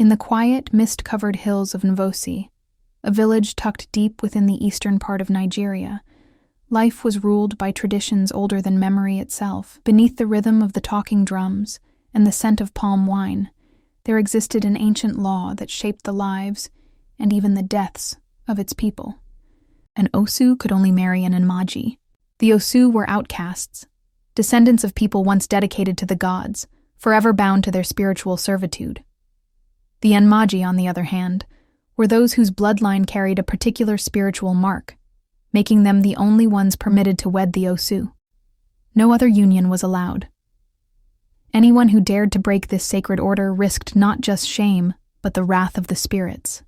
In the quiet, mist-covered hills of Nvosi, a village tucked deep within the eastern part of Nigeria, life was ruled by traditions older than memory itself. Beneath the rhythm of the talking drums and the scent of palm wine, there existed an ancient law that shaped the lives and even the deaths of its people. An Osu could only marry an Nmaji. The Osu were outcasts, descendants of people once dedicated to the gods, forever bound to their spiritual servitude. The Nmaji, on the other hand, were those whose bloodline carried a particular spiritual mark, making them the only ones permitted to wed the Osu. No other union was allowed. Anyone who dared to break this sacred order risked not just shame, but the wrath of the spirits.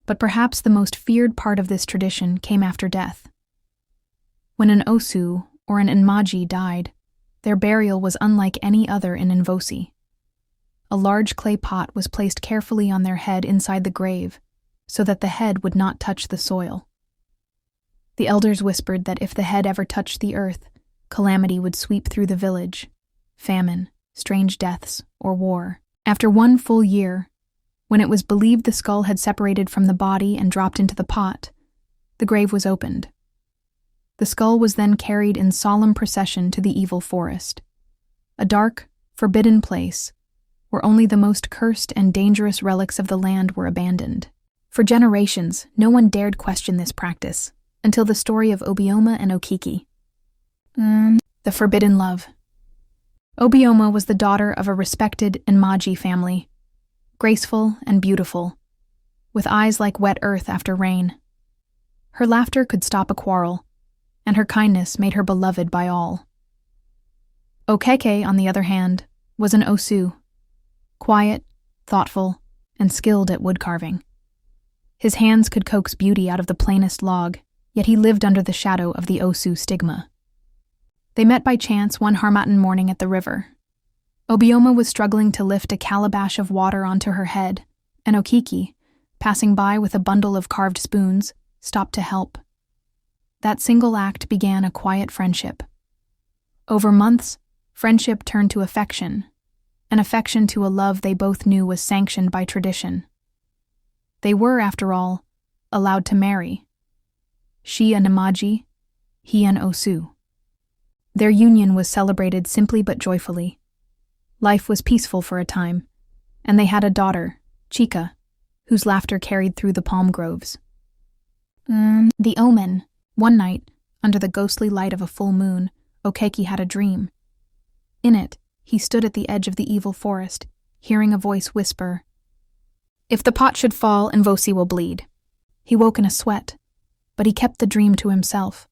But perhaps the most feared part of this tradition came after death. When an Osu or an Nmaji died, their burial was unlike any other in Nvosi. A large clay pot was placed carefully on their head inside the grave, so that the head would not touch the soil. The elders whispered that if the head ever touched the earth, calamity would sweep through the village: famine, strange deaths, or war. After 1 full year, when it was believed the skull had separated from the body and dropped into the pot, the grave was opened. The skull was then carried in solemn procession to the evil forest, a dark, forbidden place where only the most cursed and dangerous relics of the land were abandoned. For generations, no one dared question this practice, until the story of Obioma and Okeke. The forbidden love. Obioma was the daughter of a respected Nmaji family, graceful and beautiful, with eyes like wet earth after rain. Her laughter could stop a quarrel, and her kindness made her beloved by all. Okeke, on the other hand, was an Osu, quiet, thoughtful, and skilled at woodcarving. His hands could coax beauty out of the plainest log, yet he lived under the shadow of the Osu stigma. They met by chance one Harmattan morning at the river. Obioma was struggling to lift a calabash of water onto her head, and Okeke, passing by with a bundle of carved spoons, stopped to help. That single act began a quiet friendship. Over months, friendship turned to affection, an affection to a love they both knew was sanctioned by tradition. They were, after all, allowed to marry. She an Nmaji, he an Osu. Their union was celebrated simply but joyfully. Life was peaceful for a time, and they had a daughter, Chika, whose laughter carried through the palm groves. The omen. One night, under the ghostly light of a full moon, Okeke had a dream. In it, he stood at the edge of the evil forest, hearing a voice whisper, "If the pot should fall, Nvosi will bleed." He woke in a sweat, but he kept the dream to himself.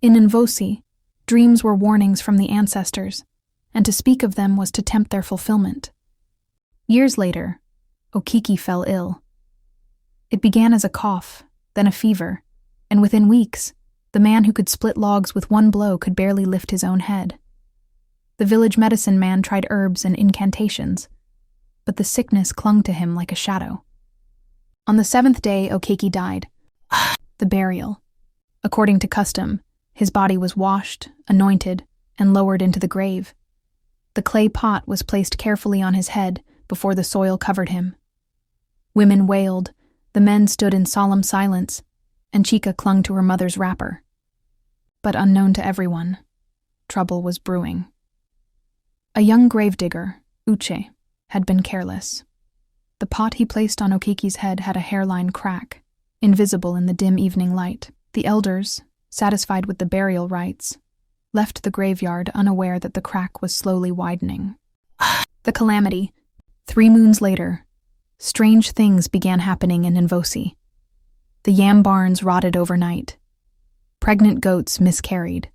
In Nvosi, dreams were warnings from the ancestors, and to speak of them was to tempt their fulfillment. Years later, Okeke fell ill. It began as a cough, then a fever, and within weeks, the man who could split logs with one blow could barely lift his own head. The village medicine man tried herbs and incantations, but the sickness clung to him like a shadow. On the 7th day, Okeke died. The burial. According to custom, his body was washed, anointed, and lowered into the grave. The clay pot was placed carefully on his head before the soil covered him. Women wailed, the men stood in solemn silence, and Chika clung to her mother's wrapper. But unknown to everyone, trouble was brewing. A young gravedigger, Uche, had been careless. The pot he placed on Okeke's head had a hairline crack, invisible in the dim evening light. The elders, satisfied with the burial rites, left the graveyard unaware that the crack was slowly widening. The calamity. 3 moons later, strange things began happening in Nvosi. The yam barns rotted overnight. Pregnant goats miscarried.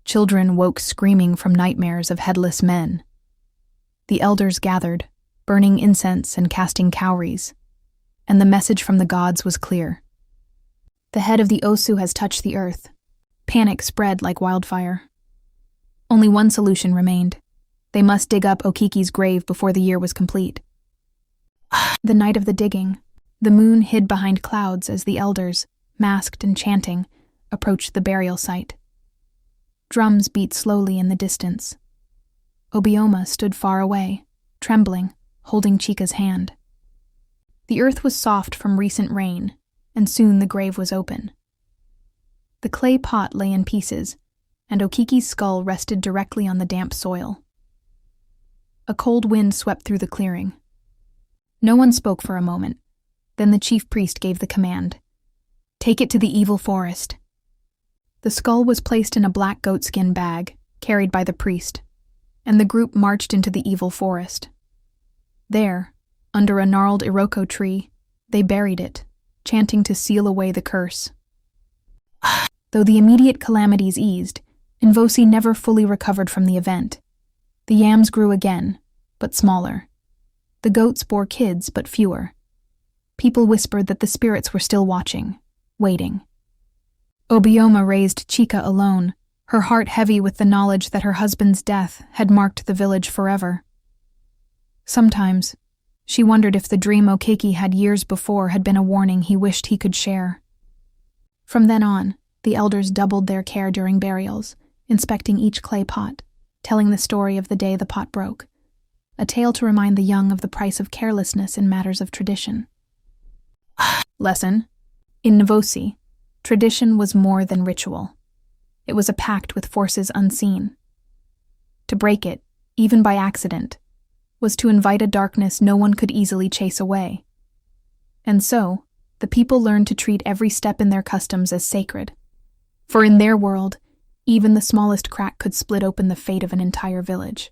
Children woke screaming from nightmares of headless men. The elders gathered, burning incense and casting cowries, and the message from the gods was clear. The head of the Osu has touched the earth. Panic spread like wildfire. Only one solution remained. They must dig up Okeke's grave before the year was complete. The night of the digging, the moon hid behind clouds as the elders, masked and chanting, approached the burial site. Drums beat slowly in the distance. Obioma stood far away, trembling, holding Chica's hand. The earth was soft from recent rain, and soon the grave was open. The clay pot lay in pieces, and Okeke's skull rested directly on the damp soil. A cold wind swept through the clearing. No one spoke for a moment. Then the chief priest gave the command, "Take it to the evil forest." The skull was placed in a black goatskin bag, carried by the priest, and the group marched into the evil forest. There, under a gnarled iroko tree, they buried it, chanting to seal away the curse. Though the immediate calamities eased, Nvosi never fully recovered from the event. The yams grew again, but smaller. The goats bore kids, but fewer. People whispered that the spirits were still watching, waiting. Obioma raised Chika alone, her heart heavy with the knowledge that her husband's death had marked the village forever. Sometimes, she wondered if the dream Okeke had years before had been a warning he wished he could share. From then on, the elders doubled their care during burials, inspecting each clay pot, telling the story of the day the pot broke, a tale to remind the young of the price of carelessness in matters of tradition. Lesson: in Nvosi, tradition was more than ritual. It was a pact with forces unseen. To break it, even by accident, was to invite a darkness no one could easily chase away. And so, the people learned to treat every step in their customs as sacred. For in their world, even the smallest crack could split open the fate of an entire village.